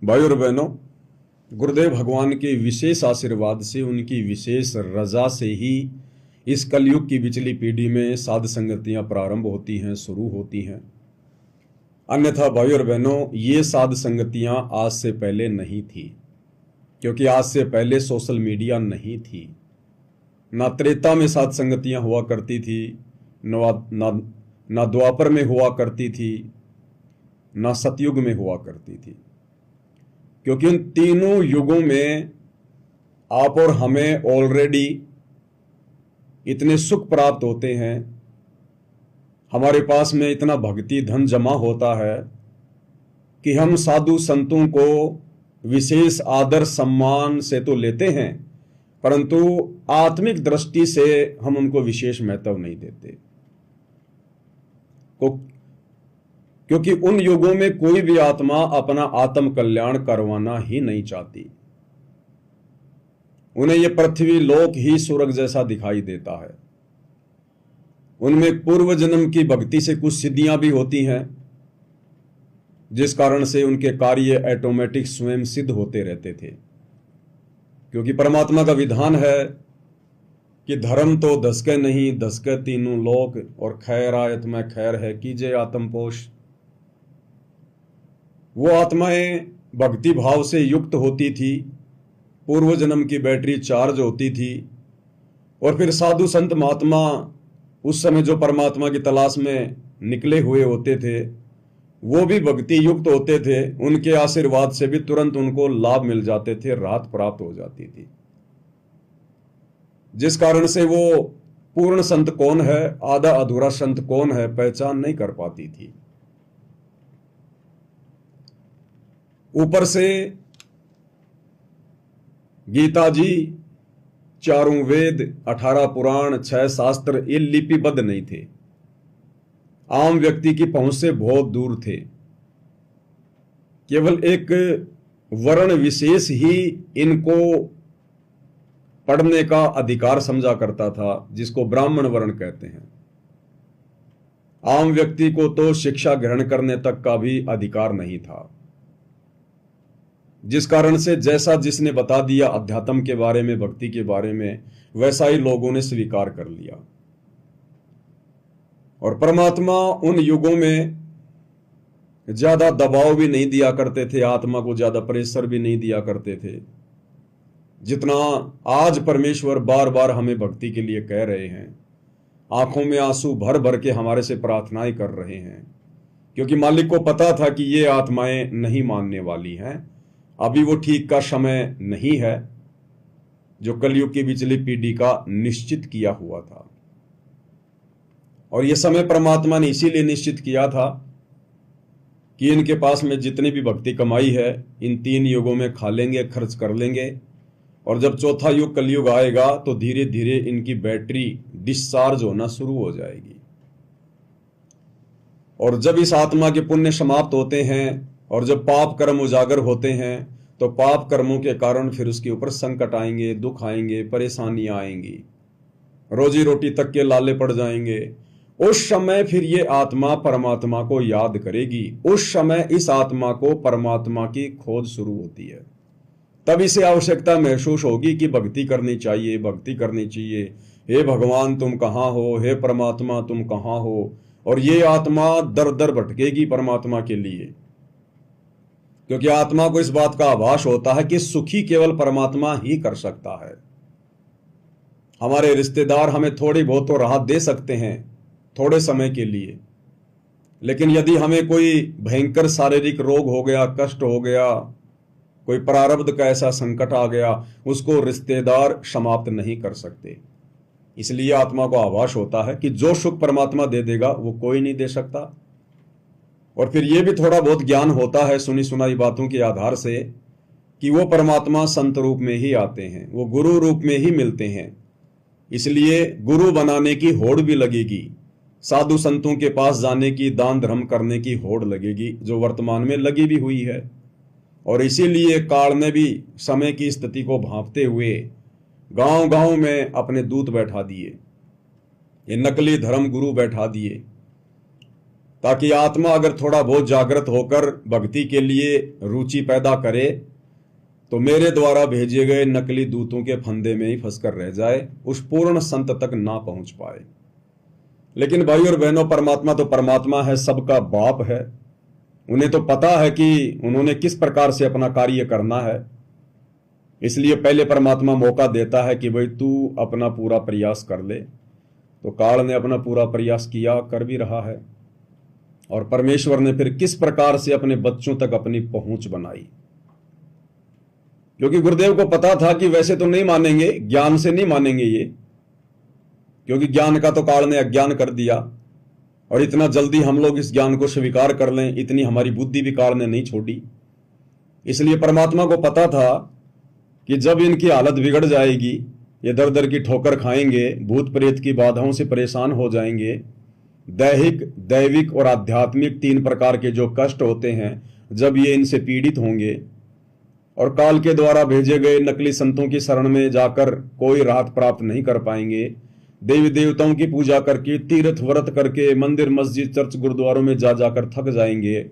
भाई और बहनों, गुरुदेव भगवान के विशेष आशीर्वाद से, उनकी विशेष रजा से ही इस कलयुग की पिछली पीढ़ी में साध संगतियां प्रारंभ होती हैं, शुरू होती हैं। अन्यथा भाई और बहनों, ये साध संगतियां आज से पहले नहीं थी, क्योंकि आज से पहले सोशल मीडिया नहीं थी। ना त्रेता में साध संगतियां हुआ करती थी, ना द्वापर में हुआ करती थी, ना सतयुग में हुआ करती थी। क्योंकि उन तीनों युगों में आप और हमें ऑलरेडी इतने सुख प्राप्त होते हैं, हमारे पास में इतना भक्ति धन जमा होता है कि हम साधु संतों को विशेष आदर सम्मान से तो लेते हैं, परंतु आत्मिक दृष्टि से हम उनको विशेष महत्व नहीं देते। क्योंकि उन युगों में कोई भी आत्मा अपना आत्म कल्याण करवाना ही नहीं चाहती। उन्हें यह पृथ्वी लोक ही स्वर्ग जैसा दिखाई देता है। उनमें पूर्व जन्म की भक्ति से कुछ सिद्धियां भी होती हैं, जिस कारण से उनके कार्य ऑटोमेटिक स्वयं सिद्ध होते रहते थे। क्योंकि परमात्मा का विधान है कि धर्म तो धसके नहीं, धसके तीनों लोक, और खैर आयत में खैर है कीजिए आत्मपोष। वो आत्माएं भक्ति भाव से युक्त होती थी, पूर्व जन्म की बैटरी चार्ज होती थी, और फिर साधु संत महात्मा उस समय जो परमात्मा की तलाश में निकले हुए होते थे, वो भी भक्ति युक्त होते थे। उनके आशीर्वाद से भी तुरंत उनको लाभ मिल जाते थे, राहत प्राप्त हो जाती थी। जिस कारण से वो पूर्ण संत कौन है, आधा अधूरा संत कौन है, पहचान नहीं कर पाती थी। ऊपर से गीता जी, चारों वेद, 18 पुराण, 6 शास्त्र ये लिपिबद्ध नहीं थे, आम व्यक्ति की पहुंच से बहुत दूर थे। केवल एक वर्ण विशेष ही इनको पढ़ने का अधिकार समझा करता था, जिसको ब्राह्मण वर्ण कहते हैं। आम व्यक्ति को तो शिक्षा ग्रहण करने तक का भी अधिकार नहीं था। जिस कारण से जैसा जिसने बता दिया अध्यात्म के बारे में, भक्ति के बारे में, वैसा ही लोगों ने स्वीकार कर लिया। और परमात्मा उन युगों में ज्यादा दबाव भी नहीं दिया करते थे, आत्मा को ज्यादा प्रेशर भी नहीं दिया करते थे, जितना आज परमेश्वर बार बार हमें भक्ति के लिए कह रहे हैं। आंखों में आंसू भर भर के हमारे से प्रार्थनाएं कर रहे हैं, क्योंकि मालिक को पता था कि ये आत्माएं नहीं मानने वाली हैं। अभी वो ठीक का समय नहीं है जो कलयुग की पिछली पीढ़ी का निश्चित किया हुआ था। और यह समय परमात्मा ने इसीलिए निश्चित किया था कि इनके पास में जितनी भी भक्ति कमाई है, इन 3 युगों में खा लेंगे, खर्च कर लेंगे, और जब चौथा युग कलयुग आएगा तो धीरे धीरे इनकी बैटरी डिस्चार्ज होना शुरू हो जाएगी। और जब इस आत्मा के पुण्य समाप्त होते हैं और जब पाप कर्म उजागर होते हैं, तो पाप कर्मों के कारण फिर उसके ऊपर संकट आएंगे, दुख आएंगे, परेशानियां आएंगी, रोजी रोटी तक के लाले पड़ जाएंगे। उस समय फिर ये आत्मा परमात्मा को याद करेगी। उस समय इस आत्मा को परमात्मा की खोज शुरू होती है। तब इसे आवश्यकता महसूस होगी कि भक्ति करनी चाहिए, भक्ति करनी चाहिए। हे भगवान तुम कहाँ हो, हे परमात्मा तुम कहाँ हो। और ये आत्मा दर दर भटकेगी परमात्मा के लिए, क्योंकि आत्मा को इस बात का आभास होता है कि सुखी केवल परमात्मा ही कर सकता है। हमारे रिश्तेदार हमें थोड़ी बहुत तो राहत दे सकते हैं थोड़े समय के लिए, लेकिन यदि हमें कोई भयंकर शारीरिक रोग हो गया, कष्ट हो गया, कोई प्रारब्ध का ऐसा संकट आ गया, उसको रिश्तेदार समाप्त नहीं कर सकते। इसलिए आत्मा को आभास होता है कि जो सुख परमात्मा दे देगा वो कोई नहीं दे सकता। और फिर ये भी थोड़ा बहुत ज्ञान होता है सुनी सुनाई बातों के आधार से कि वो परमात्मा संत रूप में ही आते हैं, वो गुरु रूप में ही मिलते हैं। इसलिए गुरु बनाने की होड़ भी लगेगी, साधु संतों के पास जाने की, दान धर्म करने की होड़ लगेगी, जो वर्तमान में लगी भी हुई है। और इसीलिए काल ने भी समय की स्थिति को भांपते हुए गांव गांव में अपने दूत बैठा दिए, ये नकली धर्म गुरु बैठा दिए, ताकि आत्मा अगर थोड़ा बहुत जागृत होकर भक्ति के लिए रुचि पैदा करे तो मेरे द्वारा भेजे गए नकली दूतों के फंदे में ही फंसकर रह जाए, उस पूर्ण संत तक ना पहुंच पाए। लेकिन भाई और बहनों, परमात्मा तो परमात्मा है, सबका बाप है। उन्हें तो पता है कि उन्होंने किस प्रकार से अपना कार्य करना है, इसलिए पहले परमात्मा मौका देता है कि भाई तू अपना पूरा प्रयास कर ले। तो काल ने अपना पूरा प्रयास किया, कर भी रहा है, और परमेश्वर ने फिर किस प्रकार से अपने बच्चों तक अपनी पहुंच बनाई। क्योंकि गुरुदेव को पता था कि वैसे तो नहीं मानेंगे, ज्ञान से नहीं मानेंगे ये, क्योंकि ज्ञान का तो काल ने अज्ञान कर दिया, और इतना जल्दी हम लोग इस ज्ञान को स्वीकार कर लें, इतनी हमारी बुद्धि भी काल ने नहीं छोड़ी। इसलिए परमात्मा को पता था कि जब इनकी हालत बिगड़ जाएगी, ये दर दर की ठोकर खाएंगे, भूत प्रेत की बाधाओं से परेशान हो जाएंगे, दैहिक, दैविक और आध्यात्मिक 3 प्रकार के जो कष्ट होते हैं, जब ये इनसे पीड़ित होंगे और काल के द्वारा भेजे गए नकली संतों की शरण में जाकर कोई राहत प्राप्त नहीं कर पाएंगे, देवी देवताओं की पूजा करके, तीर्थ व्रत करके, मंदिर मस्जिद चर्च गुरुद्वारों में जा जाकर थक जाएंगे,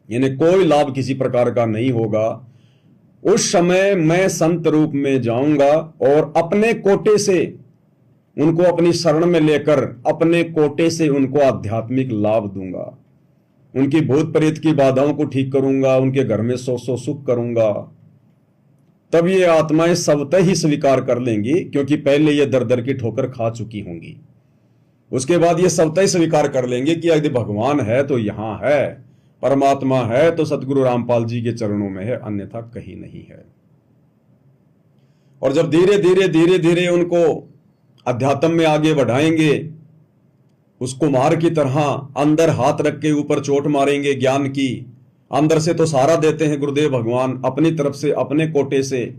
इन्हें कोई लाभ किसी प्रकार का नहीं होगा। उस समय मैं संत रूप में जाऊंगा और अपने कोटे से उनको अपनी शरण में लेकर अपने कोटे से उनको आध्यात्मिक लाभ दूंगा, उनकी भूत प्रेत की बाधाओं को ठीक करूंगा, उनके घर में सौ सुख करूंगा। तब ये आत्माएं स्वतः ही स्वीकार कर लेंगी, क्योंकि पहले ये दर दर की ठोकर खा चुकी होंगी। उसके बाद ये स्वतः ही स्वीकार कर लेंगे कि यदि भगवान है तो यहां है, परमात्मा है तो सतगुरु रामपाल जी के चरणों में है, अन्यथा कहीं नहीं है। और जब धीरे धीरे धीरे धीरे उनको अध्यात्म में आगे बढ़ाएंगे, उस कुम्हार की तरह अंदर हाथ रख के ऊपर चोट मारेंगे ज्ञान की। अंदर से तो सहारा देते हैं गुरुदेव भगवान अपनी तरफ से, अपने कोटे से,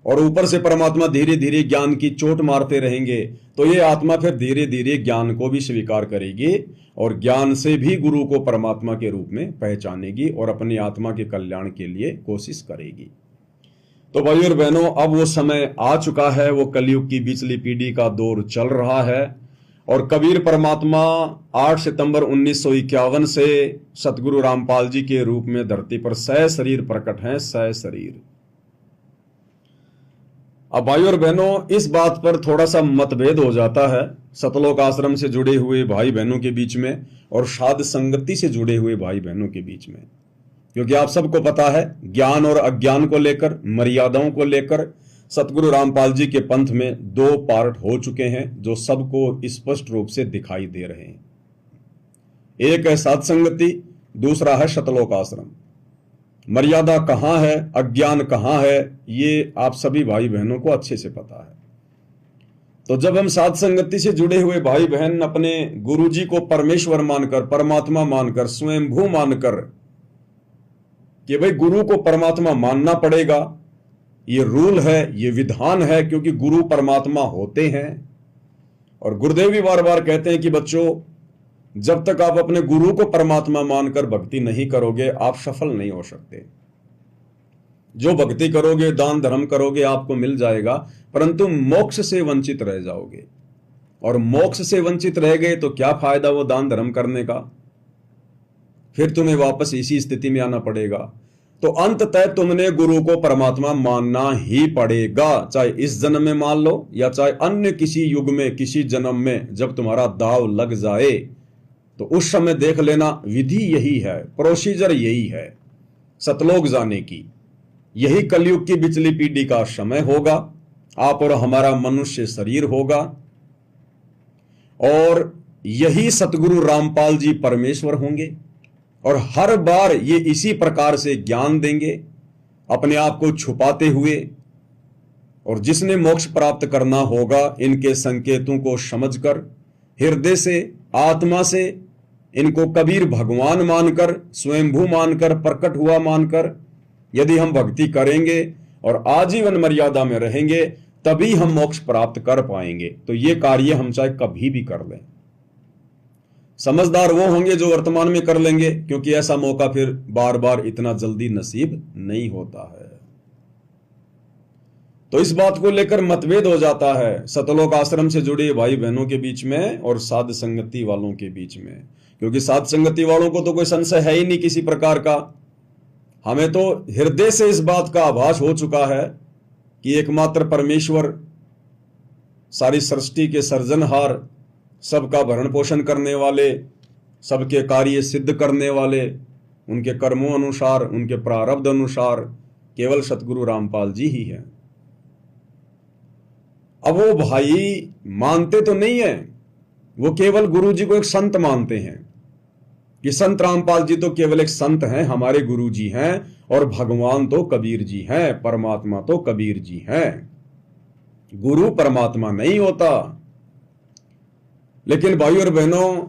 और ऊपर से परमात्मा धीरे धीरे ज्ञान की चोट मारते रहेंगे। तो ये आत्मा फिर धीरे धीरे ज्ञान को भी स्वीकार करेगी और ज्ञान से भी गुरु को परमात्मा के रूप में पहचानेगी और अपनी आत्मा के कल्याण के लिए कोशिश करेगी। तो भाई और बहनों, अब वो समय आ चुका है, वो कलयुग की बिचली पीढ़ी का दौर चल रहा है, और कबीर परमात्मा 8 सितंबर 1951 से सतगुरु रामपाल जी के रूप में धरती पर सशरीर प्रकट हैं, सशरीर। अब भाई और बहनों, इस बात पर थोड़ा सा मतभेद हो जाता है सतलोक आश्रम से जुड़े हुए भाई बहनों के बीच में और साध संगति से जुड़े हुए भाई बहनों के बीच में, क्योंकि आप सबको पता है ज्ञान और अज्ञान को लेकर, मर्यादाओं को लेकर सतगुरु रामपाल जी के पंथ में 2 पार्ट हो चुके हैं जो सबको स्पष्ट रूप से दिखाई दे रहे हैं। एक है साध संगति, दूसरा है सतलोक आश्रम। मर्यादा कहां है, अज्ञान कहां है, ये आप सभी भाई बहनों को अच्छे से पता है। तो जब हम साध संगति से जुड़े हुए भाई बहन अपने गुरु जी को परमेश्वर मानकर, परमात्मा मानकर, स्वयंभू मानकर कि भाई गुरु को परमात्मा मानना पड़ेगा, ये रूल है, ये विधान है, क्योंकि गुरु परमात्मा होते हैं। और गुरुदेव भी बार बार कहते हैं कि बच्चों, जब तक आप अपने गुरु को परमात्मा मानकर भक्ति नहीं करोगे, आप सफल नहीं हो सकते। जो भक्ति करोगे, दान धर्म करोगे, आपको मिल जाएगा, परंतु मोक्ष से वंचित रह जाओगे। और मोक्ष से वंचित रह गए तो क्या फायदा वो दान धर्म करने का, फिर तुम्हें वापस इसी स्थिति में आना पड़ेगा। तो अंततः तुमने गुरु को परमात्मा मानना ही पड़ेगा, चाहे इस जन्म में मान लो या चाहे अन्य किसी युग में, किसी जन्म में जब तुम्हारा दाव लग जाए, तो उस समय देख लेना, विधि यही है, प्रोसीजर यही है सतलोक जाने की। यही कलयुग की बिचली पीढ़ी का समय होगा, आप और हमारा मनुष्य शरीर होगा, और यही सतगुरु रामपाल जी परमेश्वर होंगे। और हर बार ये इसी प्रकार से ज्ञान देंगे, अपने आप को छुपाते हुए। और जिसने मोक्ष प्राप्त करना होगा, इनके संकेतों को समझकर, हृदय से, आत्मा से, इनको कबीर भगवान मानकर, स्वयंभू मानकर, प्रकट हुआ मानकर यदि हम भक्ति करेंगे और आजीवन मर्यादा में रहेंगे, तभी हम मोक्ष प्राप्त कर पाएंगे। तो ये कार्य हम चाहे कभी भी कर लें। समझदार वो होंगे जो वर्तमान में कर लेंगे, क्योंकि ऐसा मौका फिर बार बार इतना जल्दी नसीब नहीं होता है। तो इस बात को लेकर मतभेद हो जाता है सतलोक आश्रम से जुड़े भाई बहनों के बीच में और साध संगति वालों के बीच में, क्योंकि साध संगति वालों को तो कोई संशय है ही नहीं किसी प्रकार का। हमें तो हृदय से इस बात का आभास हो चुका है कि एकमात्र परमेश्वर, सारी सृष्टि के सर्जनहार, सबका भरण पोषण करने वाले, सबके कार्य सिद्ध करने वाले, उनके कर्मों अनुसार, उनके प्रारब्ध अनुसार केवल सतगुरु रामपाल जी ही हैं। अब वो भाई मानते तो नहीं है, वो केवल गुरु जी को एक संत मानते हैं कि संत रामपाल जी तो केवल एक संत हैं, हमारे गुरु जी हैं, और भगवान तो कबीर जी हैं, परमात्मा तो कबीर जी हैं। गुरु परमात्मा नहीं होता। लेकिन भाइयों और बहनों,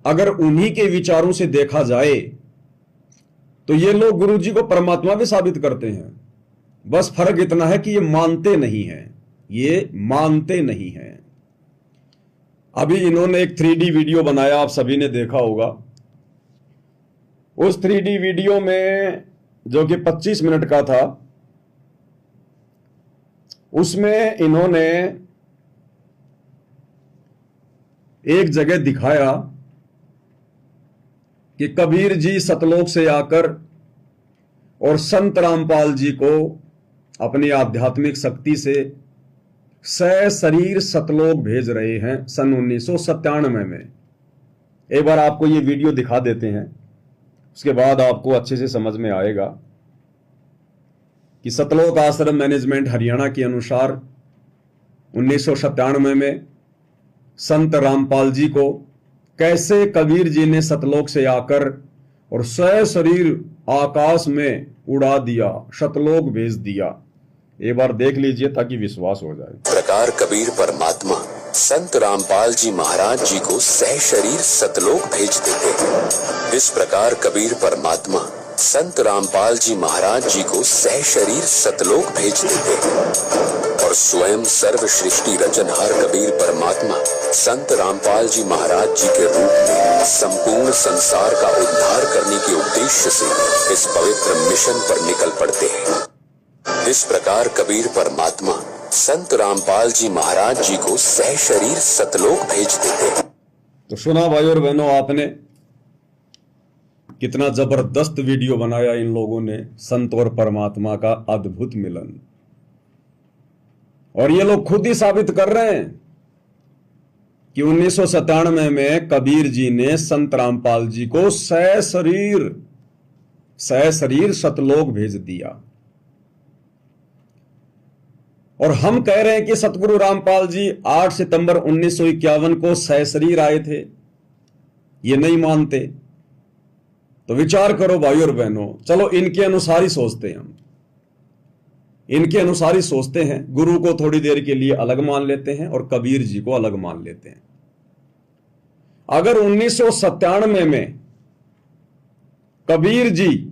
अगर उन्हीं के विचारों से देखा जाए तो ये लोग गुरु जी को परमात्मा भी साबित करते हैं। बस फर्क इतना है कि ये मानते नहीं हैं, ये मानते नहीं हैं। अभी इन्होंने एक 3D वीडियो बनाया, आप सभी ने देखा होगा। उस 3D वीडियो में, जो कि 25 मिनट का था, उसमें इन्होंने एक जगह दिखाया कि कबीर जी सतलोक से आकर और संत रामपाल जी को अपनी आध्यात्मिक शक्ति से सशरीर सतलोक भेज रहे हैं सन 1997 में। एक बार आपको ये वीडियो दिखा देते हैं, उसके बाद आपको अच्छे से समझ में आएगा कि सतलोक आश्रम मैनेजमेंट हरियाणा के अनुसार 1997 में संत रामपाल जी को कैसे कबीर जी ने सतलोक से आकर और सशरीर आकाश में उड़ा दिया, सतलोक भेज दिया। एक बार देख लीजिए ताकि विश्वास हो जाए। प्रकार कबीर परमात्मा संत रामपाल जी महाराज जी को सशरीर सतलोक भेज देते हैं। इस प्रकार कबीर परमात्मा संत रामपाल जी महाराज जी को सशरीर सतलोक भेज देते हैं और स्वयं सर्व सृष्टि रचनहार कबीर परमात्मा संत रामपाल जी महाराज जी के रूप में संपूर्ण संसार का उद्धार करने के उद्देश्य से इस पवित्र मिशन पर निकल पड़ते हैं। इस प्रकार कबीर परमात्मा संत रामपाल जी महाराज जी को सशरीर सतलोक भेज देते हैं। तो सुना भाई और बहनों, आपने कितना जबरदस्त वीडियो बनाया इन लोगों ने, संत और परमात्मा का अद्भुत मिलन। और ये लोग खुद ही साबित कर रहे हैं कि 1997 में कबीर जी ने संत रामपाल जी को सशरीर सतलोक भेज दिया। और हम कह रहे हैं कि सतगुरु रामपाल जी 8 सितंबर 1951 को सशरीर आए थे, ये नहीं मानते। तो विचार करो भाई और बहनों, चलो इनके अनुसार ही सोचते हैं हम, इनके अनुसार ही सोचते हैं। गुरु को थोड़ी देर के लिए अलग मान लेते हैं और कबीर जी को अलग मान लेते हैं। अगर 1997 में कबीर जी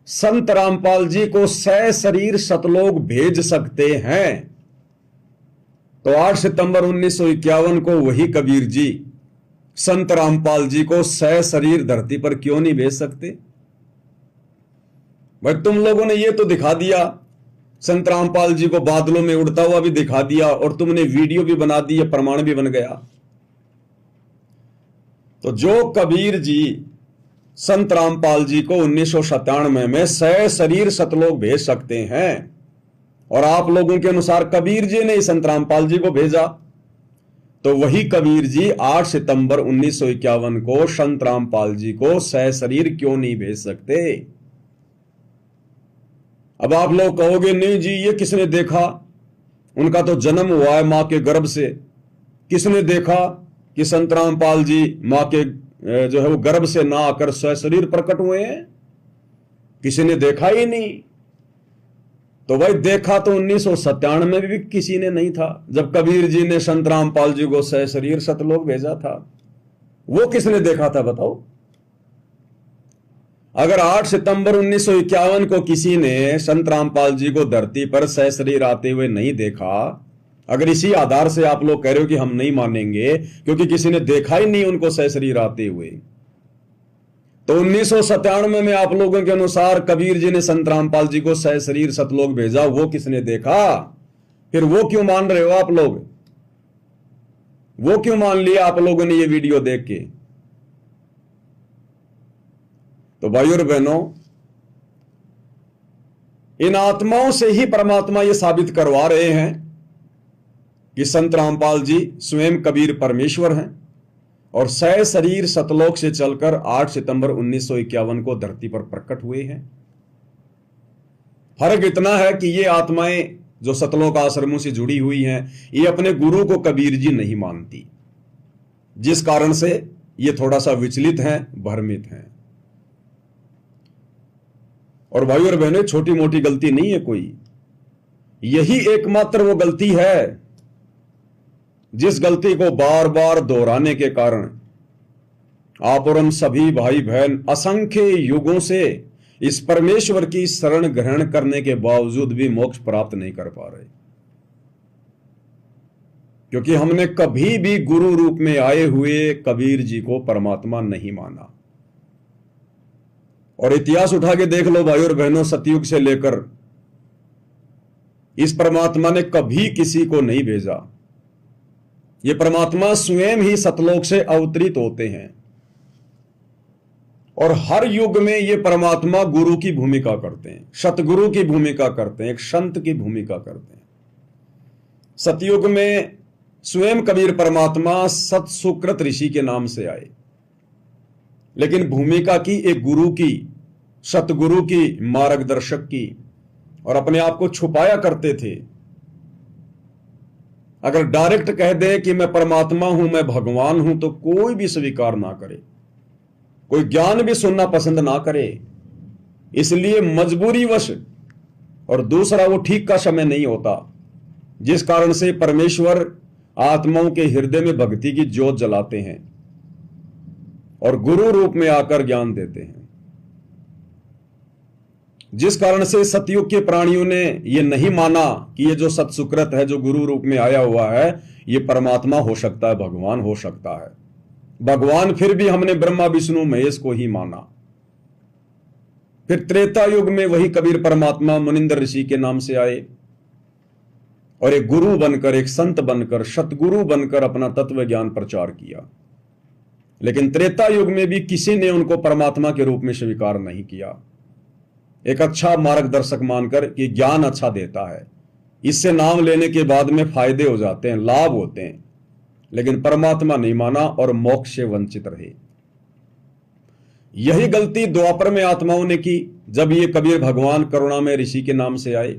संत रामपाल जी को सशरीर सतलोक भेज सकते हैं, तो 8 सितंबर 1951 को वही कबीर जी संत रामपाल जी को सशरीर धरती पर क्यों नहीं भेज सकते? भाई तुम लोगों ने ये तो दिखा दिया, संत रामपाल जी को बादलों में उड़ता हुआ भी दिखा दिया, और तुमने वीडियो भी बना दी, प्रमाण भी बन गया। तो जो कबीर जी संत रामपाल जी को 1997 में सशरीर सतलोक भेज सकते हैं, और आप लोगों के अनुसार कबीर जी ने संत रामपाल जी को भेजा, तो वही कबीर जी 8 सितंबर 1951 को संत रामपाल जी को सशरीर क्यों नहीं भेज सकते? अब आप लोग कहोगे नहीं जी, ये किसने देखा? उनका तो जन्म हुआ है मां के गर्भ से। किसने देखा कि संत रामपाल जी मां के जो है वो गर्भ से ना आकर सशरीर प्रकट हुए हैं? किसी ने देखा ही नहीं। तो भाई देखा तो 1997 में भी किसी ने नहीं था, जब कबीर जी ने संत रामपाल जी को सशरीर सतलोक भेजा था। वो किसने देखा था बताओ? अगर 8 सितंबर 1951 को किसी ने संत रामपाल जी को धरती पर सशरीर आते हुए नहीं देखा, अगर इसी आधार से आप लोग कह रहे हो कि हम नहीं मानेंगे क्योंकि किसी ने देखा ही नहीं उनको सशरीर आते हुए, तो 1997 में आप लोगों के अनुसार कबीर जी ने संत रामपाल जी को सहशरीर सतलोक भेजा, वो किसने देखा? फिर वो क्यों मान रहे हो आप लोग? वो क्यों मान लिया आप लोगों ने ये वीडियो देख के? तो भाइयों और बहनों, इन आत्माओं से ही परमात्मा ये साबित करवा रहे हैं कि संत रामपाल जी स्वयं कबीर परमेश्वर हैं और सहशरीर सतलोक से चलकर 8 सितंबर 1951 को धरती पर प्रकट हुए हैं। फर्क इतना है कि ये आत्माएं जो सतलोक आश्रमों से जुड़ी हुई हैं, ये अपने गुरु को कबीर जी नहीं मानती, जिस कारण से ये थोड़ा सा विचलित हैं, भ्रमित हैं। और भाइयों और बहनों, छोटी मोटी गलती नहीं है कोई, यही एकमात्र वो गलती है जिस गलती को बार बार दोहराने के कारण आप और हम सभी भाई बहन असंख्य युगों से इस परमेश्वर की शरण ग्रहण करने के बावजूद भी मोक्ष प्राप्त नहीं कर पा रहे, क्योंकि हमने कभी भी गुरु रूप में आए हुए कबीर जी को परमात्मा नहीं माना। और इतिहास उठा के देख लो भाइयों और बहनों, सतयुग से लेकर इस परमात्मा ने कभी किसी को नहीं भेजा। ये परमात्मा स्वयं ही सतलोक से अवतरित होते हैं और हर युग में ये परमात्मा गुरु की भूमिका करते हैं, सतगुरु की भूमिका करते हैं, एक संत की भूमिका करते हैं। सतयुग में स्वयं कबीर परमात्मा सत सुकृत ऋषि के नाम से आए, लेकिन भूमिका की एक गुरु की, सतगुरु की, मार्गदर्शक की, और अपने आप को छुपाया करते थे। अगर डायरेक्ट कह दे कि मैं परमात्मा हूं, मैं भगवान हूं, तो कोई भी स्वीकार ना करे, कोई ज्ञान भी सुनना पसंद ना करे। इसलिए मजबूरीवश, और दूसरा वो ठीक का समय नहीं होता, जिस कारण से परमेश्वर आत्माओं के हृदय में भक्ति की ज्योत जलाते हैं और गुरु रूप में आकर ज्ञान देते हैं। जिस कारण से सतयुग के प्राणियों ने यह नहीं माना कि ये जो सतसुकृत है, जो गुरु रूप में आया हुआ है, ये परमात्मा हो सकता है, भगवान हो सकता है। भगवान फिर भी हमने ब्रह्मा विष्णु महेश को ही माना। फिर त्रेता युग में वही कबीर परमात्मा मुनिंदर ऋषि के नाम से आए और एक गुरु बनकर, एक संत बनकर, सतगुरु बनकर अपना तत्व ज्ञान प्रचार किया। लेकिन त्रेता युग में भी किसी ने उनको परमात्मा के रूप में स्वीकार नहीं किया। एक अच्छा मार्गदर्शक मानकर कि ज्ञान अच्छा देता है, इससे नाम लेने के बाद में फायदे हो जाते हैं, लाभ होते हैं, लेकिन परमात्मा नहीं माना और मोक्ष से वंचित रहे। यही गलती द्वापर में आत्माओं ने की, जब ये कबीर भगवान करुणामय ऋषि के नाम से आए,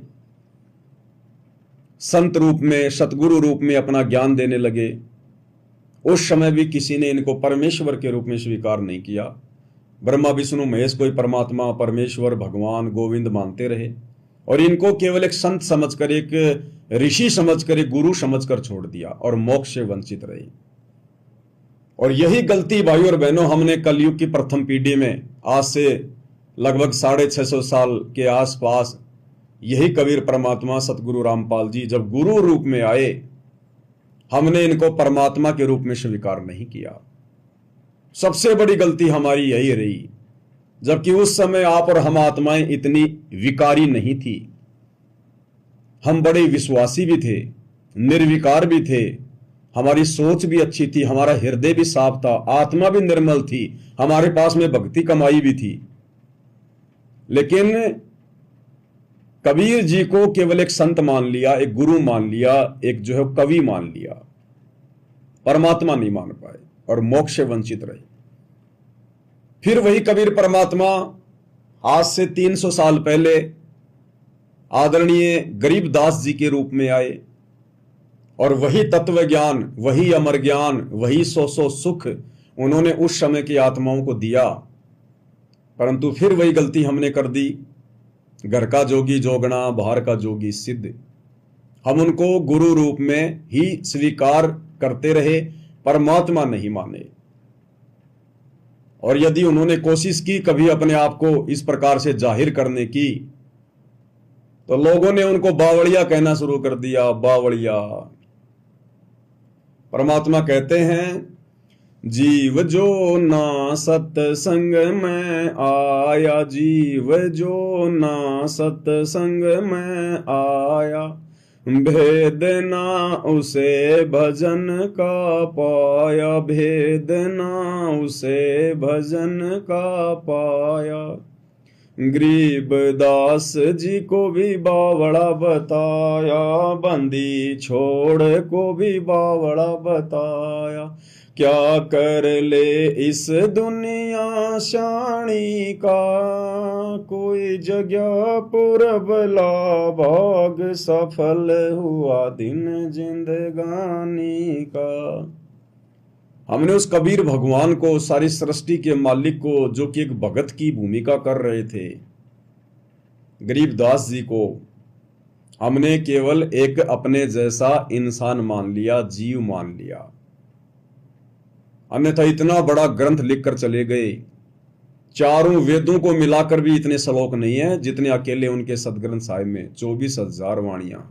संत रूप में, सतगुरु रूप में अपना ज्ञान देने लगे। उस समय भी किसी ने इनको परमेश्वर के रूप में स्वीकार नहीं किया। ब्रह्मा विष्णु महेश को ही परमात्मा, परमेश्वर, भगवान, गोविंद मानते रहे और इनको केवल एक संत समझकर, एक ऋषि समझकर, एक गुरु समझकर छोड़ दिया और मोक्ष से वंचित रहे। और यही गलती भाइयों और बहनों हमने कलयुग की प्रथम पीढ़ी में, आज से लगभग 650 साल के आसपास, यही कबीर परमात्मा सतगुरु रामपाल जी जब गुरु रूप में आए, हमने इनको परमात्मा के रूप में स्वीकार नहीं किया। सबसे बड़ी गलती हमारी यही रही, जबकि उस समय आप और हम आत्माएं इतनी विकारी नहीं थी। हम बड़े विश्वासी भी थे, निर्विकार भी थे, हमारी सोच भी अच्छी थी, हमारा हृदय भी साफ था, आत्मा भी निर्मल थी, हमारे पास में भक्ति कमाई भी थी। लेकिन कबीर जी को केवल एक संत मान लिया, एक गुरु मान लिया, एक जो है कवि मान लिया, परमात्मा नहीं मान पाए और मोक्ष से वंचित रहे। फिर वही कबीर परमात्मा आज से 300 साल पहले आदरणीय गरीबदास जी के रूप में आए और वही तत्व ज्ञान, वही अमर ज्ञान, वही सौ सुख उन्होंने उस समय की आत्माओं को दिया। परंतु फिर वही गलती हमने कर दी, घर का जोगी जोगना, बाहर का जोगी सिद्ध। हम उनको गुरु रूप में ही स्वीकार करते रहे, परमात्मा नहीं माने। और यदि उन्होंने कोशिश की कभी अपने आप को इस प्रकार से जाहिर करने की, तो लोगों ने उनको बावड़िया कहना शुरू कर दिया। बावड़िया। परमात्मा कहते हैं जीव जो ना सत्संग में आया, जीव जो ना सत्संग में आया, भेद ना उसे भजन का पाया, भेद ना उसे भजन का पाया। गरीबदास जी को भी बावड़ा बताया, बंदी छोड़ को भी बावड़ा बताया। क्या कर ले इस दुनिया शानी का, कोई जगह पुरबला भाग, सफल हुआ दिन जिंदगानी का। हमने उस कबीर भगवान को, सारी सृष्टि के मालिक को, जो कि एक भगत की भूमिका कर रहे थे, गरीबदास जी को हमने केवल एक अपने जैसा इंसान मान लिया, जीव मान लिया। अन्यथा इतना बड़ा ग्रंथ लिखकर चले गए, चारों वेदों को मिलाकर भी इतने श्लोक नहीं है जितने अकेले उनके सदग्रंथ साहिब में 24,000 वाणियां।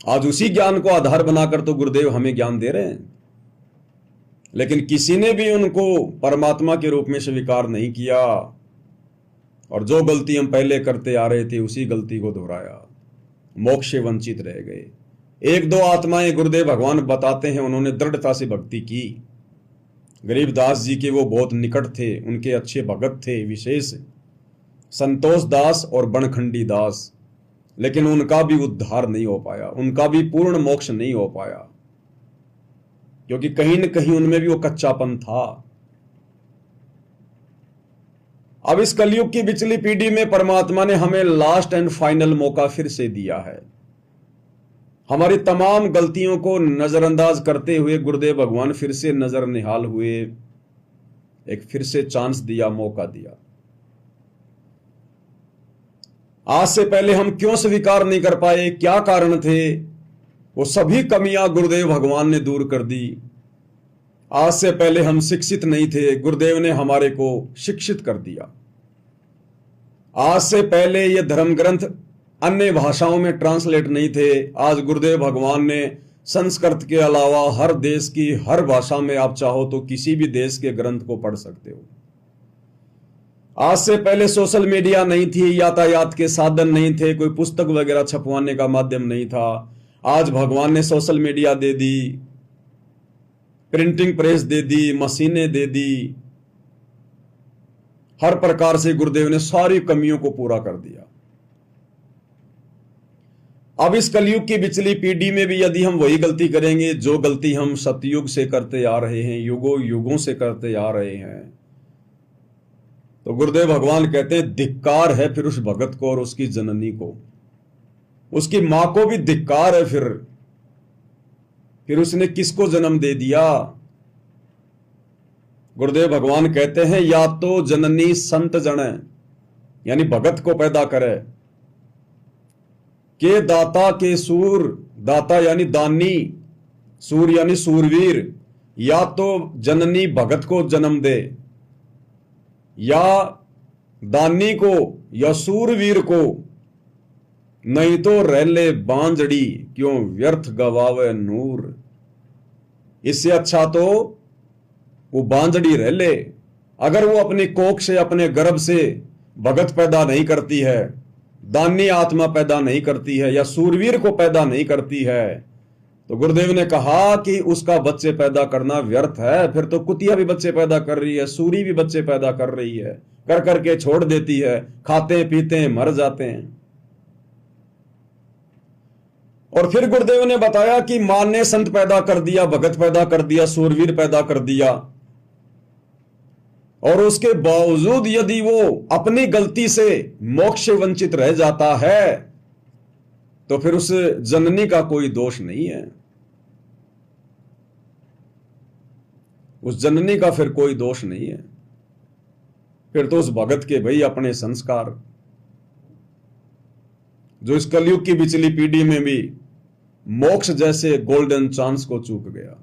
आज उसी ज्ञान को आधार बनाकर तो गुरुदेव हमें ज्ञान दे रहे हैं, लेकिन किसी ने भी उनको परमात्मा के रूप में स्वीकार नहीं किया, और जो गलती हम पहले करते आ रहे थे उसी गलती को दोहराया, मोक्ष से वंचित रह गए। एक दो आत्माएं गुरुदेव भगवान बताते हैं उन्होंने दृढ़ता से भक्ति की। गरीबदास जी के वो बहुत निकट थे, उनके अच्छे भगत थे विशेष, संतोष दास और बनखंडी दास, लेकिन उनका भी उद्धार नहीं हो पाया, उनका भी पूर्ण मोक्ष नहीं हो पाया, क्योंकि कहीं न कहीं उनमें भी वो कच्चापन था। अब इस कलयुग की बिचली पीढ़ी में परमात्मा ने हमें लास्ट एंड फाइनल मौका फिर से दिया है। हमारी तमाम गलतियों को नजरअंदाज करते हुए गुरुदेव भगवान फिर से नजर निहाल हुए, एक फिर से चांस दिया, मौका दिया। आज से पहले हम क्यों स्वीकार नहीं कर पाए, क्या कारण थे, वो सभी कमियां गुरुदेव भगवान ने दूर कर दी। आज से पहले हम शिक्षित नहीं थे, गुरुदेव ने हमारे को शिक्षित कर दिया। आज से पहले ये धर्म ग्रंथ अन्य भाषाओं में ट्रांसलेट नहीं थे, आज गुरुदेव भगवान ने संस्कृत के अलावा हर देश की हर भाषा में आप चाहो तो किसी भी देश के ग्रंथ को पढ़ सकते हो। आज से पहले सोशल मीडिया नहीं थी, यातायात के साधन नहीं थे, कोई पुस्तक वगैरह छपवाने का माध्यम नहीं था। आज भगवान ने सोशल मीडिया दे दी, प्रिंटिंग प्रेस दे दी, मशीनें दे दी, हर प्रकार से गुरुदेव ने सारी कमियों को पूरा कर दिया। अब इस कलयुग की बिचली पीढ़ी में भी यदि हम वही गलती करेंगे जो गलती हम सतयुग से करते आ रहे हैं, युगों युगों से करते आ रहे हैं, तो गुरुदेव भगवान कहते हैं धिक्कार है फिर उस भगत को और उसकी जननी को, उसकी मां को भी धिक्कार है। फिर उसने किसको जन्म दे दिया? गुरुदेव भगवान कहते हैं या तो जननी संत जन यानी भगत को पैदा करे, के दाता के सूर, दाता यानी दानी, सूर यानी सूरवीर, या तो जननी भगत को जन्म दे, या दानी को या सूरवीर को, नहीं तो रहले बांजड़ी क्यों व्यर्थ गवावे नूर। इससे अच्छा तो वो बांजड़ी रह ले। अगर वो अपने कोख से, अपने गर्भ से भगत पैदा नहीं करती है, दानी आत्मा पैदा नहीं करती है, या सूरवीर को पैदा नहीं करती है, तो गुरुदेव ने कहा कि उसका बच्चे पैदा करना व्यर्थ है। फिर तो कुतिया भी बच्चे पैदा कर रही है, सूरी भी बच्चे पैदा कर रही है, कर करके छोड़ देती है, खाते पीते हैं, मर जाते हैं। और फिर गुरुदेव ने बताया कि मां ने संत पैदा कर दिया, भगत पैदा कर दिया, सूरवीर पैदा कर दिया, और उसके बावजूद यदि वो अपनी गलती से मोक्ष से वंचित रह जाता है तो फिर उस जननी का कोई दोष नहीं है, उस जननी का फिर कोई दोष नहीं है। फिर तो उस भगत के भाई अपने संस्कार, जो इस कलयुग की बिचली पीढ़ी में भी मोक्ष जैसे गोल्डन चांस को चूक गया।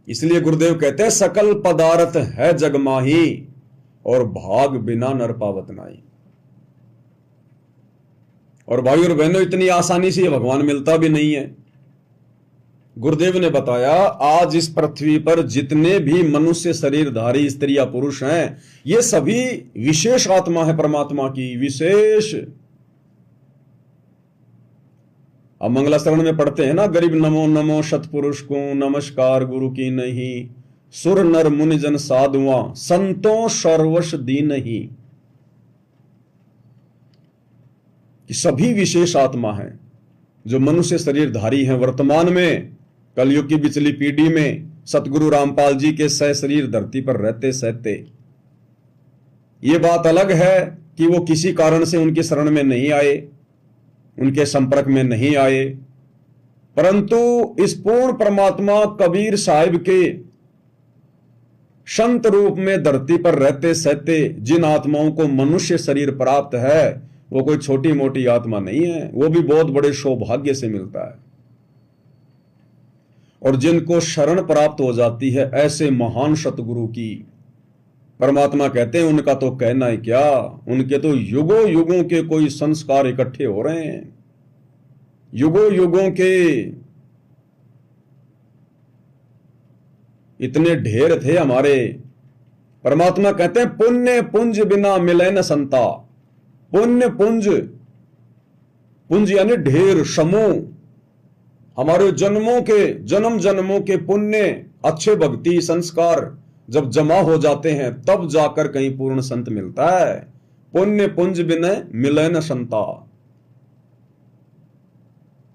इसलिए गुरुदेव कहते हैं सकल पदार्थ है जग माही और भाग बिना नर पावत नाई। और भाई और बहनों, इतनी आसानी से भगवान मिलता भी नहीं है। गुरुदेव ने बताया, आज इस पृथ्वी पर जितने भी मनुष्य शरीरधारी स्त्री या पुरुष हैं, ये सभी विशेष आत्मा है परमात्मा की, विशेष। अब मंगलाचरण में पढ़ते हैं ना, गरीब नमो नमो सतपुरुष को नमस्कार गुरु की नहीं, सुर नर मुनि जन साधुआ संतों सर्वश दीन ही। कि सभी विशेष आत्मा हैं जो मनुष्य शरीरधारी हैं। वर्तमान में कलयुग की पिछली पीढ़ी में सतगुरु रामपाल जी के सह शरीर धरती पर रहते सहते, ये बात अलग है कि वो किसी कारण से उनकी शरण में नहीं आए, उनके संपर्क में नहीं आए, परंतु इस पूर्ण परमात्मा कबीर साहिब के संत रूप में धरती पर रहते सहते जिन आत्माओं को मनुष्य शरीर प्राप्त है, वो कोई छोटी मोटी आत्मा नहीं है, वो भी बहुत बड़े सौभाग्य से मिलता है। और जिनको शरण प्राप्त हो जाती है ऐसे महान सतगुरु की, परमात्मा कहते हैं उनका तो कहना ही क्या, उनके तो युगों युगों के कोई संस्कार इकट्ठे हो रहे हैं, युगों युगों के इतने ढेर थे हमारे। परमात्मा कहते हैं पुण्य पुंज बिना मिले न संता। पुण्य पुंज, पुंज यानी ढेर, समूह, हमारे जन्मों के, जन्म जन्मों के पुण्य, अच्छे भक्ति संस्कार जब जमा हो जाते हैं तब जाकर कहीं पूर्ण संत मिलता है। पुण्य पुंज बिना मिले न संता।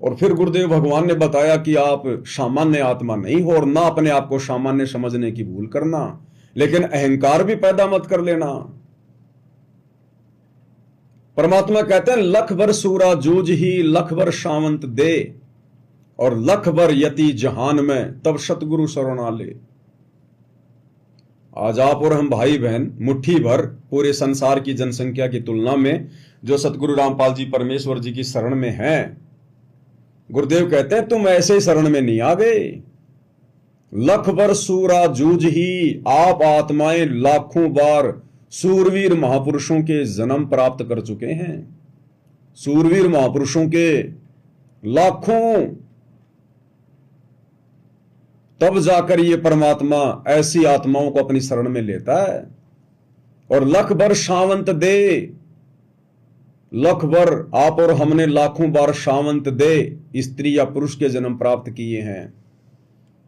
और फिर गुरुदेव भगवान ने बताया कि आप सामान्य आत्मा नहीं हो, और ना अपने आप को सामान्य समझने की भूल करना, लेकिन अहंकार भी पैदा मत कर लेना। परमात्मा कहते हैं लख भर सूरा जूझ ही लख भर सावंत दे, और लख भर यति जहान में तब सतगुरु शरणा ले। आज आप और हम भाई बहन मुट्ठी भर पूरे संसार की जनसंख्या की तुलना में जो सतगुरु रामपाल जी परमेश्वर जी की शरण में हैं, गुरुदेव कहते हैं तुम ऐसे ही शरण में नहीं आ गए। लख भर सूरा जूझ ही, आप आत्माएं लाखों बार सूरवीर महापुरुषों के जन्म प्राप्त कर चुके हैं। सूरवीर महापुरुषों के लाखों, तब जाकर ये परमात्मा ऐसी आत्माओं को अपनी शरण में लेता है। और लख भर सावंत दे, लख भर आप और हमने लाखों बार सावंत दे स्त्री या पुरुष के जन्म प्राप्त किए हैं।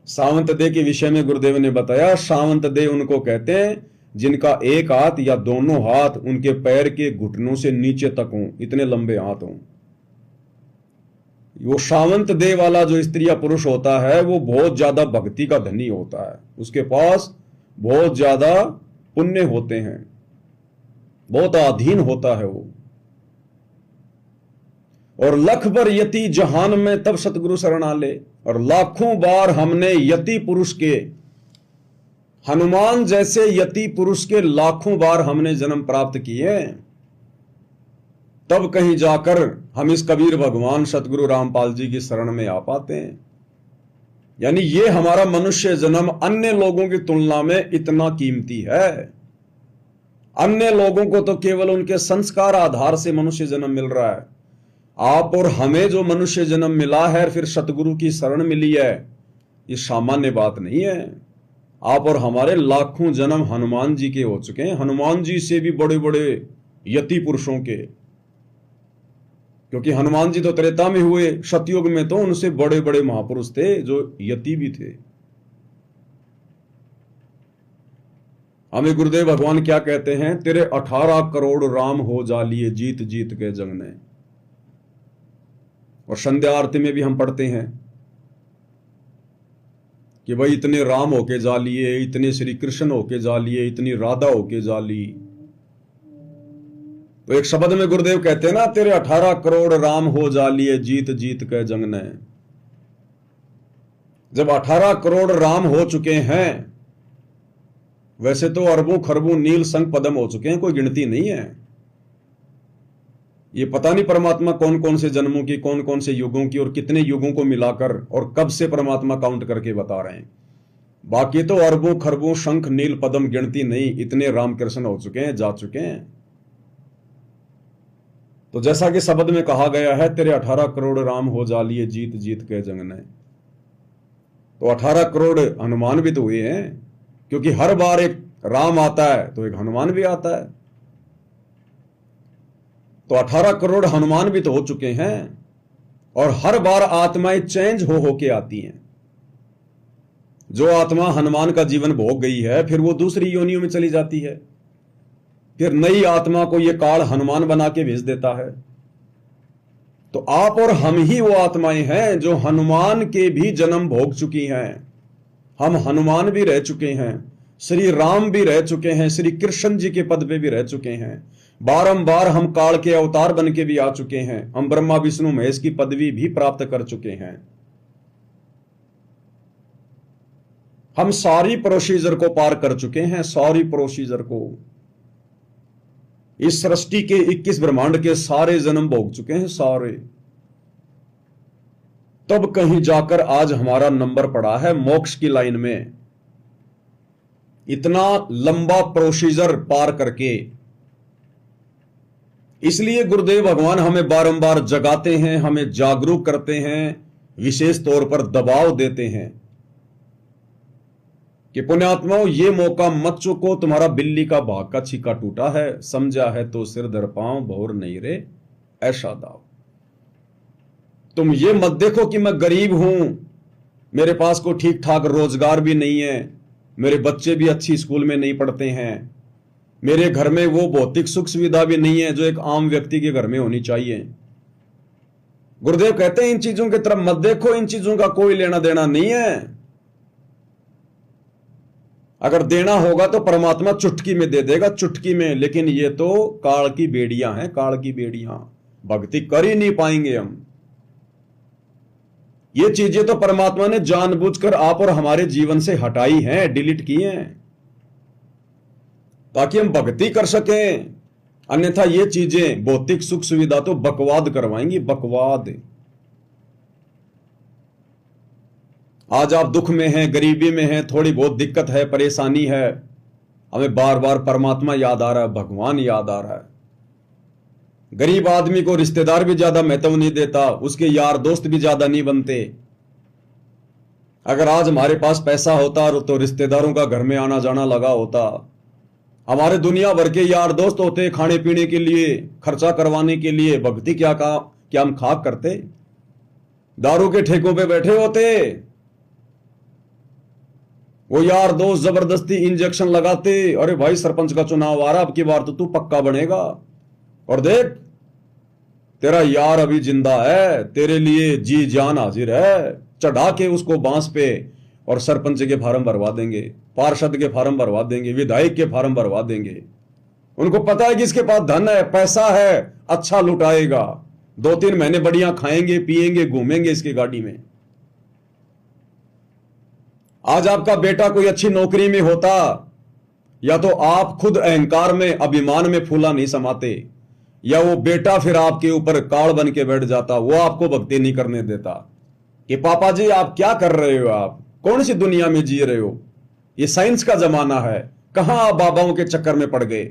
सावंत दे के विषय में गुरुदेव ने बताया, सावंत दे उनको कहते हैं जिनका एक हाथ या दोनों हाथ उनके पैर के घुटनों से नीचे तक हों, इतने लंबे हाथ हों। वो सावंत दे वाला जो स्त्री या पुरुष होता है वो बहुत ज्यादा भक्ति का धनी होता है, उसके पास बहुत ज्यादा पुण्य होते हैं, बहुत अधीन होता है वो। और लख भर यति जहान में तब सतगुरु शरणा ले, और लाखों बार हमने यति पुरुष के, हनुमान जैसे यति पुरुष के लाखों बार हमने जन्म प्राप्त किए, तब कहीं जाकर हम इस कबीर भगवान सतगुरु रामपाल जी की शरण में आ पाते हैं। यानी ये हमारा मनुष्य जन्म अन्य लोगों की तुलना में इतना कीमती है। अन्य लोगों को तो केवल उनके संस्कार आधार से मनुष्य जन्म मिल रहा है, आप और हमें जो मनुष्य जन्म मिला है फिर सतगुरु की शरण मिली है, ये सामान्य बात नहीं है। आप और हमारे लाखों जन्म हनुमान जी के हो चुके हैं, हनुमान जी से भी बड़े बड़े यति पुरुषों के, क्योंकि हनुमान जी तो त्रेता में हुए, सतयुग में तो उनसे बड़े बड़े महापुरुष थे जो यति भी थे। हमें गुरुदेव भगवान क्या कहते हैं, तेरे 18 करोड़ राम हो जालिए जीत जीत के जंग ने। और संध्या आरती में भी हम पढ़ते हैं कि भाई इतने राम होके जा लिए, इतने श्री कृष्ण होके जा लिए, इतनी राधा होके जा ली। तो एक शब्द में गुरुदेव कहते हैं ना, तेरे 18 करोड़ राम हो जा लिए जीत जीत के जंग ने। जब 18 करोड़ राम हो चुके हैं, वैसे तो अरबों खरबों नील संग पदम हो चुके हैं, कोई गिनती नहीं है। ये पता नहीं परमात्मा कौन कौन से जन्मों की, कौन कौन से युगों की और कितने युगों को मिलाकर और कब से परमात्मा काउंट करके बता रहे हैं। बाकी तो अरबों खरबों शंख नील पदम गिनती नहीं, इतने रामकृष्ण हो चुके हैं, जा चुके हैं। तो जैसा कि शब्द में कहा गया है, तेरे 18 करोड़ राम हो जा लिए जीत जीत के जंग ने। तो 18 करोड़ हनुमान भी तो हुए हैं, क्योंकि हर बार एक राम आता है तो एक हनुमान भी आता है। तो 18 करोड़ हनुमान भी तो हो चुके हैं, और हर बार आत्माएं चेंज हो के आती हैं। जो आत्मा हनुमान का जीवन भोग गई है, फिर वो दूसरी योनियों में चली जाती है, फिर नई आत्मा को ये काल हनुमान बना के भेज देता है। तो आप और हम ही वो आत्माएं हैं जो हनुमान के भी जन्म भोग चुकी हैं। हम हनुमान भी रह चुके हैं, श्री राम भी रह चुके हैं, श्री कृष्ण जी के पद पे भी रह चुके हैं, बारंबार हम काल के अवतार बन के भी आ चुके हैं, हम ब्रह्मा विष्णु महेश की पदवी भी प्राप्त कर चुके हैं। हम सारी प्रोसीजर को पार कर चुके हैं, सारी प्रोसीजर को। इस सृष्टि के 21 ब्रह्मांड के सारे जन्म भोग चुके हैं, सारे। तब कहीं जाकर आज हमारा नंबर पड़ा है मोक्ष की लाइन में। इतना लंबा प्रोसीजर पार करके। इसलिए गुरुदेव भगवान हमें बारंबार जगाते हैं, हमें जागरूक करते हैं, विशेष तौर पर दबाव देते हैं कि पुण्यात्माओं, ये मौका मत चुको, तुम्हारा बिल्ली का भाग का छिका टूटा है, समझा है तो सिर धर पांव, भौर नहीं रे ऐसा दाव। तुम ये मत देखो कि मैं गरीब हूं, मेरे पास को ठीक ठाक रोजगार भी नहीं है, मेरे बच्चे भी अच्छी स्कूल में नहीं पढ़ते हैं, मेरे घर में वो भौतिक सुख सुविधा भी नहीं है जो एक आम व्यक्ति के घर में होनी चाहिए। गुरुदेव कहते हैं इन चीजों की तरफ मत देखो, इन चीजों का कोई लेना देना नहीं है। अगर देना होगा तो परमात्मा चुटकी में दे देगा, चुटकी में। लेकिन ये तो काल की बेड़ियां हैं, काल की बेड़ियां। भक्ति कर ही नहीं पाएंगे हम। ये चीजें तो परमात्मा ने जानबूझकर आप और हमारे जीवन से हटाई हैं, डिलीट की हैं, ताकि हम भक्ति कर सकें। अन्यथा ये चीजें भौतिक सुख सुविधा तो बकवाद करवाएंगी, बकवाद। आज आप दुख में हैं, गरीबी में हैं, थोड़ी बहुत दिक्कत है, परेशानी है, हमें बार बार परमात्मा याद आ रहा है, भगवान याद आ रहा है। गरीब आदमी को रिश्तेदार भी ज्यादा महत्व नहीं देता, उसके यार दोस्त भी ज्यादा नहीं बनते। अगर आज हमारे पास पैसा होता तो रिश्तेदारों का घर में आना जाना लगा होता, हमारे दुनिया भर के यार दोस्त होते खाने पीने के लिए, खर्चा करवाने के लिए। भक्ति क्या हम खाक करते? दारू के ठेकों पे बैठे होते। वो यार दोस्त जबरदस्ती इंजेक्शन लगाते, अरे भाई सरपंच का चुनाव आ रहा, अब की बार तो तू पक्का बनेगा, और देख तेरा यार अभी जिंदा है, तेरे लिए जी जान हाजिर है। चढ़ा के उसको बांस पे और सरपंच के फार्म भरवा देंगे, पार्षद के फार्म भरवा देंगे, विधायक के फार्म भरवा देंगे। उनको पता है कि इसके पास धन है, पैसा है, अच्छा लुटाएगा, 2-3 महीने बढ़िया खाएंगे पिएंगे, घूमेंगे इसकी गाड़ी में। आज आपका बेटा कोई अच्छी नौकरी में होता, या तो आप खुद अहंकार में, अभिमान में फूला नहीं समाते, या वो बेटा फिर आपके ऊपर काल बन के बैठ जाता, वो आपको भक्ति नहीं करने देता कि पापा जी आप क्या कर रहे हो, आप कौन सी दुनिया में जी रहे हो, ये साइंस का जमाना है, कहां आप बाबाओं के चक्कर में पड़ गए।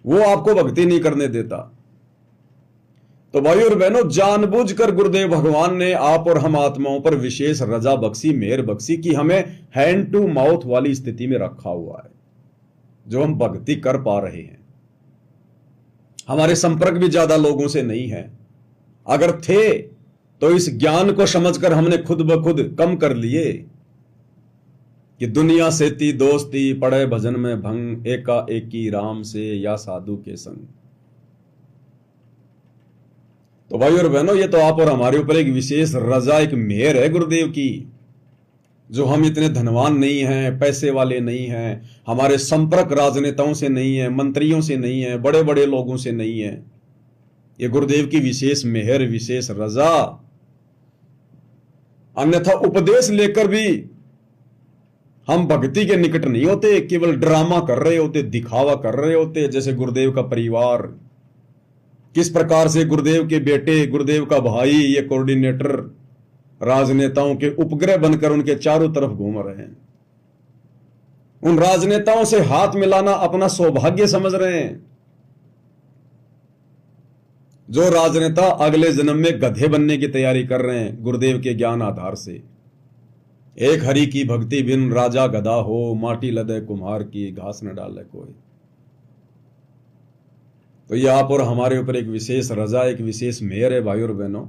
वो आपको भक्ति नहीं करने देता। तो भाई और बहनों, जानबूझकर गुरुदेव भगवान ने आप और हम आत्माओं पर विशेष रजा बख्शी, मेहर बख्शी कि हमें हैंड टू माउथ वाली स्थिति में रखा हुआ है, जो हम भक्ति कर पा रहे हैं। हमारे संपर्क भी ज्यादा लोगों से नहीं है, अगर थे तो इस ज्ञान को समझकर हमने खुद ब खुद कम कर लिए कि दुनिया से ती दोस्ती, पड़े भजन में भंग, एका एकी राम से या साधु के संग। तो भाई और बहनों, ये तो आप और हमारे ऊपर एक विशेष रजा, एक मेहर है गुरुदेव की, जो हम इतने धनवान नहीं हैं, पैसे वाले नहीं हैं, हमारे संपर्क राजनेताओं से नहीं है, मंत्रियों से नहीं है, बड़े बड़े लोगों से नहीं है। ये गुरुदेव की विशेष मेहर, विशेष रजा। अन्यथा उपदेश लेकर भी हम भक्ति के निकट नहीं होते, केवल ड्रामा कर रहे होते, दिखावा कर रहे होते। जैसे गुरुदेव का परिवार, किस प्रकार से गुरुदेव के बेटे, गुरुदेव का भाई, ये कोऑर्डिनेटर राजनेताओं के उपग्रह बनकर उनके चारों तरफ घूम रहे हैं। उन राजनेताओं से हाथ मिलाना अपना सौभाग्य समझ रहे हैं। जो राजनेता अगले जन्म में गधे बनने की तैयारी कर रहे हैं गुरुदेव के ज्ञान आधार से, एक हरि की भक्ति बिन राजा गदा हो, माटी लदे कुम्हार की घास न डाले कोई। तो ये आप और हमारे ऊपर एक विशेष रजा, एक विशेष मेहर है भाइयों और बहनों,